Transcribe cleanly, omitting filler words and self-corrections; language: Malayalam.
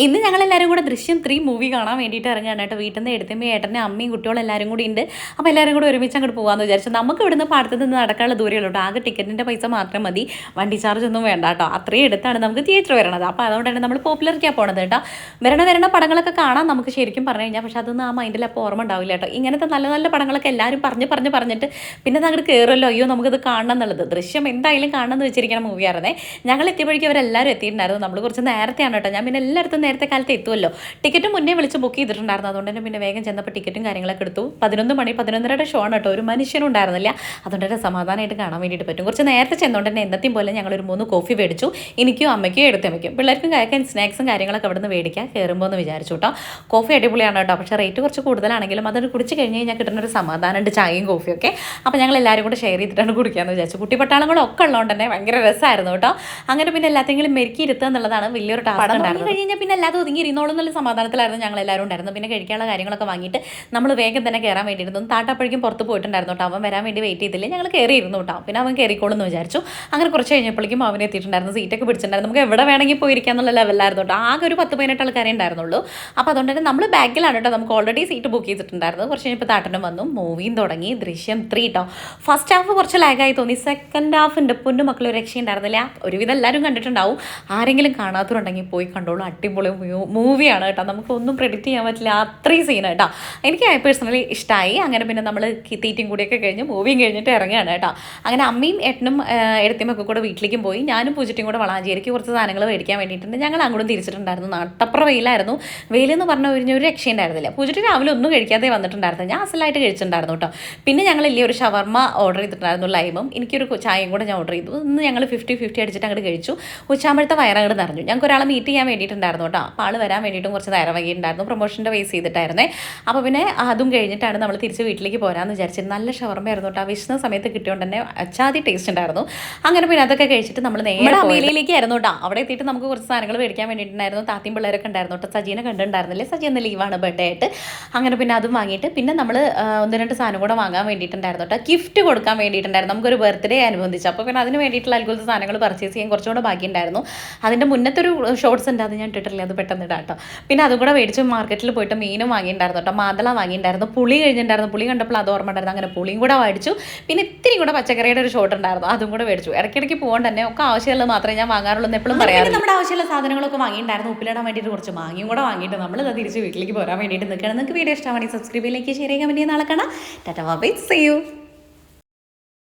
ഇന്ന് ഞങ്ങളെല്ലാവരും കൂടെ ദൃശ്യം 3 മൂവി കാണാൻ വേണ്ടിയിട്ട് ഇറങ്ങുകയാണ് കേട്ടോ. വീട്ടിൽ നിന്ന് എടുത്തമ്മയും ഏട്ടനും അമ്മയും കുട്ടികളും എല്ലാവരും കൂടി ഉണ്ട്. അപ്പോൾ എല്ലാവരും കൂടെ ഒരുമിച്ച് അങ്ങോട്ട് പോകാമെന്ന് വിചാരിച്ചു. നമുക്ക് ഇവിടുന്ന് പാടത്ത് നിന്ന് നടക്കാനുള്ള ദൂരമല്ലോ കേട്ടോ. ആകെ ടിക്കറ്റിൻ്റെ പൈസ മാത്രം മതി, വണ്ടി ചാർജ് ഒന്നും വേണ്ട കേട്ടോ. അത്രയും എടുത്താണ് നമുക്ക് തിയേറ്റർ വരണത്. അപ്പോൾ അതുകൊണ്ട് തന്നെ നമ്മൾ പോപ്പുലറിക്കാണ് പോണത് കേട്ടോ. വരണ പടങ്ങളൊക്കെ കാണാൻ നമുക്ക് ശരിക്കും പറഞ്ഞു കഴിഞ്ഞാൽ, പക്ഷേ അതൊന്നും ആ മൈൻഡിൽ അപ്പോൾ ഓർമ്മ ഉണ്ടാവില്ല കേട്ടോ. ഇങ്ങനത്തെ നല്ല നല്ല പടങ്ങളൊക്കെ എല്ലാവരും പറഞ്ഞിട്ട് പിന്നെ അങ്ങോട്ട് കയറുമല്ലോ, അയ്യോ നമുക്കത് കാണണം എന്നുള്ളത്. ദൃശ്യം എന്തായാലും കാണണം എന്ന് വെച്ചിരിക്കുന്ന മൂവിയായിരുന്നേ. ഞങ്ങൾ എത്തിയപ്പോഴേക്കും അവരെല്ലാവരും എത്തിയിട്ടുണ്ടായിരുന്നു. നമ്മൾ കുറച്ച് നേരത്തെയാണ് കേട്ടോ. ഞാൻ പിന്നെ എല്ലായിടത്തും നേരത്തെ കാലത്ത് എത്തുമല്ലോ. ടിക്കറ്റ് മുന്നേ വിളിച്ച് ബുക്ക് ചെയ്തിട്ടുണ്ടായിരുന്നു. അതുകൊണ്ട് തന്നെ പിന്നെ വേഗം ചെന്നപ്പോൾ ടിക്കറ്റും കാര്യങ്ങളൊക്കെ എടുത്തു. 11 മണി 11:30 ഷോ ആണ് കേട്ടോ. ഒരു മനുഷ്യനും ഉണ്ടായിരുന്നില്ല. അതുകൊണ്ട് തന്നെ സമാധാനമായിട്ട് കാണാൻ വേണ്ടിയിട്ട് പറ്റും. കുറച്ച് നേരത്തെ ചെന്നുകൊണ്ട് തന്നെ എന്നത്തെയും പോലെ ഞങ്ങളൊരു 3 കോഫി മേടിച്ചു. എനിക്കും അമ്മയ്ക്കും എടുത്തമ്മയ്ക്കും പിള്ളേർക്കും കഴിക്കാൻ സ്നാക്സും കാര്യങ്ങളൊക്കെ അവിടെ നിന്ന് മേടിക്കാൻ കയറുമ്പോൾ എന്ന് വിചാരിച്ചു കേട്ടോ. കോഫി അടിപൊളിയാണ് കേട്ടോ. പക്ഷേ റേറ്റ് കുറച്ച് കൂടുതലാണെങ്കിലും അതൊരു കുടിച്ച് കഴിഞ്ഞ് കഴിഞ്ഞാൽ കിട്ടുന്നൊരു സമാധാനമുണ്ട്, ചായയും കോഫിയൊക്കെ. അപ്പോൾ ഞങ്ങൾ എല്ലാവരും കൂടെ ഷെയർ ചെയ്തിട്ടാണ് കുടിക്കാമെന്ന് വിചാരിച്ചു. കുട്ടിപ്പട്ടാളങ്ങളൊക്കെ ഉള്ളതുകൊണ്ട് തന്നെ ഭയങ്കര രസമായിരുന്നു കേട്ടോ. അങ്ങനെ പിന്നെ എല്ലാത്തെങ്കിലും മെരുക്കി ഇരുത്തുക എന്നുള്ളതാണ് വലിയൊരു ടാസ്ക് ഉണ്ടായിരുന്നു. കഴിഞ്ഞ് കഴിഞ്ഞാൽ പിന്നെ എല്ലാതും ഒതുങ്ങി ഇരുന്നോളും എന്നുള്ള സമാധാനത്തിലായിരുന്നു ഞങ്ങൾ എല്ലാവരും ഉണ്ടായിരുന്നു. പിന്നെ കഴിക്കാനുള്ള കാര്യങ്ങളൊക്കെ വാങ്ങിയിട്ട് നമ്മൾ വേഗം തന്നെ കയറാൻ വേണ്ടിയിരുന്നു. താട്ടപ്പോഴേക്കും പുറത്ത് പോയിട്ടുണ്ടായിരുന്നു കേട്ടോ. അവൻ വരാൻ വേണ്ടി വെയിറ്റ് ചെയ്തില്ലേ, ഞങ്ങൾ കയറിയിരുന്നു കേട്ടോ. പിന്നെ അവൻ കയറിക്കോളും എന്ന് വിചാരിച്ചു. അങ്ങനെ കുറച്ച് കഴിഞ്ഞപ്പോഴേക്കും അവൻ എത്തിയിട്ടുണ്ടായിരുന്നു. സീറ്റൊക്കെ പിടിച്ചിട്ടുണ്ടായിരുന്നു. നമുക്ക് എവിടെ വേണമെങ്കിൽ പോയിരിക്കുക എന്നുള്ള ലെവലായിരുന്നു കേട്ടോ. ആകെ ഒരു 10-18 ആൾക്കാരെ ഉണ്ടായിരുന്നുള്ളൂ. അപ്പോൾ അതുകൊണ്ട് തന്നെ നമ്മൾ ബാക്കിലാണ് കേട്ടോ. നമുക്ക് ഓൾറെഡി സീറ്റ് ബുക്ക് ചെയ്തിട്ടുണ്ടായിരുന്നു. കുറച്ച് കഴിഞ്ഞപ്പോൾ താട്ടനും വന്നു, മൂവിയും തുടങ്ങി. ദൃശ്യം 3 കേട്ടോ. ഫസ്റ്റ് ഹാഫ് കുറച്ച് ലാഗായി തോന്നി. സെക്കൻഡ് ഹാഫിൻ്റെ പൊന്നു മക്കൾ ഒരു രക്ഷയുണ്ടായിരുന്നില്ല. ഒരുവിധം എല്ലാവരും കണ്ടിട്ടുണ്ടാവും. ആരെങ്കിലും കാണാത്തവരുണ്ടെങ്കിൽ പോയി കണ്ടോളൂ. അടിപൊളി മൂവിയാണ് കേട്ടോ. നമുക്കൊന്നും പ്രെഡിക്റ്റ് ചെയ്യാൻ പറ്റില്ല, അത്രയും സീൻ കേട്ടോ. എനിക്ക് പേഴ്സണലി ഇഷ്ടമായി. അങ്ങനെ പിന്നെ നമ്മൾ തീറ്റയും കൂടിയൊക്കെ കഴിഞ്ഞ് മൂവിയും കഴിഞ്ഞിട്ട് ഇറങ്ങുകയാണ് കേട്ടോ. അങ്ങനെ അമ്മയും ഏട്ടനും എടുത്തിമൊക്കെ കൂടെ വീട്ടിലേക്കും പോയി. ഞാനും പൂജിറ്റിയും കൂടെ വളാഞ്ചേരിക്ക് കുറച്ച് സാധനങ്ങൾ മേടിക്കാൻ വേണ്ടിയിട്ടുണ്ട്. ഞങ്ങൾ അങ്ങോട്ടും തിരിച്ചിട്ടുണ്ടായിരുന്നു. നട്ടപ്പുറ വെയിലായിരുന്നു. വെയിലെന്ന് പറഞ്ഞാൽ ഒരു രക്ഷയുണ്ടായിരുന്നില്ല. പൂജിറ്റി രാവിലെ ഒന്നും കഴിക്കാതെ വന്നിട്ടുണ്ടായിരുന്നു. ഞാൻ അസലായിട്ട് കഴിച്ചിട്ടുണ്ടായിരുന്നു കേട്ടോ. പിന്നെ ഞങ്ങളില്ലേ ഒരു ഷവർമ്മ ഓർഡർ ചെയ്തിട്ടുണ്ടായിരുന്നു, ലൈമും എനിക്കൊരു ചായയും കൂടെ ഞാൻ ഓർഡർ ചെയ്തു. ഇന്ന് ഞങ്ങൾ 50-50 അടിച്ചിട്ട് അങ്ങോട്ട് കഴിച്ചു. ഉച്ചാമ്പഴത്തെ വയറങ്ങോട്ട് നിറഞ്ഞു. ഞങ്ങൾക്ക് ഒരാളെ മീറ്റ് ചെയ്യാൻ വേണ്ടിയിട്ടുണ്ടായിരുന്നു കേട്ടോ. അപ്പോൾ ആൾ വരാൻ വേണ്ടിയിട്ടും കുറച്ച് നേരം വൈകിട്ടുണ്ടായിരുന്നു. പ്രൊമോഷൻ്റെ ബേസ് ചെയ്തിട്ടായിരുന്നേ. അപ്പോൾ പിന്നെ അതും കഴിഞ്ഞിട്ടാണ് നമ്മൾ തിരിച്ച് വീട്ടിലേക്ക് പോരാമെന്ന് വിചാരിച്ചത്. നല്ല ഷവർമ്മയായിരുന്നു കേട്ടോ. വിശുന്ന സമയത്ത് കിട്ടിയോണ്ട് തന്നെ അച്ചാതി ടേസ്റ്റ് ഉണ്ടായിരുന്നു. അങ്ങനെ പിന്നെ അതൊക്കെ കഴിച്ചിട്ട് നമ്മൾ നേരെ അമേലിയിലേക്ക് ആയിരുന്നു കേട്ടോ. അവിടെ എത്തിയിട്ട് നമുക്ക് കുറച്ച് സാധനങ്ങൾ മേടിക്കാൻ വേണ്ടിയിട്ടുണ്ടായിരുന്നു. താത്തിയും പിള്ളേരൊക്കെ ഉണ്ടായിരുന്നു കേട്ടോ. സജീനെ കണ്ടിട്ടുണ്ടായിരുന്നില്ലേ, സജി എന്ന ലീവാണ് ബർത്ത്ഡേ ആയിട്ട്. അങ്ങനെ പിന്നെ അതും വാങ്ങിയിട്ട് പിന്നെ നമ്മൾ 1-2 സാധനം കൂടെ വാങ്ങാൻ വേണ്ടിയിട്ടുണ്ടായിരുന്നു കേട്ടോ. ഗിഫ്റ്റ് കൊടുക്കാൻ വേണ്ടിയിട്ടുണ്ടായിരുന്നു, നമുക്കൊരു ബർത്ത്ഡേ അനുബന്ധിച്ച്. അപ്പോൾ പിന്നെ അതിന് വേണ്ടിയിട്ടുള്ള അൽഗുലത്തെ സാധനങ്ങൾ പർച്ചേസ് ചെയ്യാൻ കുറച്ചുകൂടെ ബാക്കിയുണ്ടായിരുന്നു. അതിൻ്റെ മുന്നത്തെ ഒരു ഷോർട്സ് ഉണ്ട്, അത് ഞാൻ ഇട്ടിട്ടില്ല, അത് പെട്ടെന്ന് ഇടാം കേട്ടോ. പിന്നെ അതും കൂടെ മേടിച്ച് മാർക്കറ്റിൽ പോയിട്ട് മീനും വാങ്ങിയിട്ടുണ്ടായിരുന്നു കേട്ടോ. മാതള വാങ്ങിയിട്ടുണ്ടായിരുന്നു. പുളി കഴിഞ്ഞിട്ടുണ്ടായിരുന്നു. പുളി കണ്ടപ്പോൾ അത് ഓർമ്മ ഉണ്ടായിരുന്നു. അങ്ങനെ പുളിയും കൂടെ മേടിച്ചു. പിന്നെ ഇത്തിരി കൂടെ പച്ചക്കറിയുടെ ഒരു ഷോട്ട് ഉണ്ടായിരുന്നു, അതും കൂടെ മേടിച്ചു. ഇടയ്ക്കിടയ്ക്ക് പോകാൻ തന്നെ ഒക്കെ ആവശ്യമുള്ളത് മാത്രമേ ഞാൻ വാങ്ങാറുള്ളൂ എന്ന് എപ്പോഴും പറയാം. നമ്മുടെ ആവശ്യമുള്ള സാധനങ്ങളൊക്കെ വാങ്ങിയിട്ടുണ്ടായിരുന്നു. ഉപ്പിലിടാൻ വേണ്ടിയിട്ട് കുറച്ച് മാങ്ങയും കൂടെ വാങ്ങിയിട്ട് നമ്മൾ അത് തിരിച്ച് വീട്ടിലേക്ക് പോരാൻ വേണ്ടിയിട്ട് നിൽക്കണം. നിങ്ങൾക്ക് വീഡിയോ ഇഷ്ടമാണെങ്കിൽ സബ്സ്ക്രൈബ് ചെയ്യിലേക്ക് ഷെയർ ചെയ്യാൻ വേണ്ടി നാളെ കാണാം. Tata bye, see U.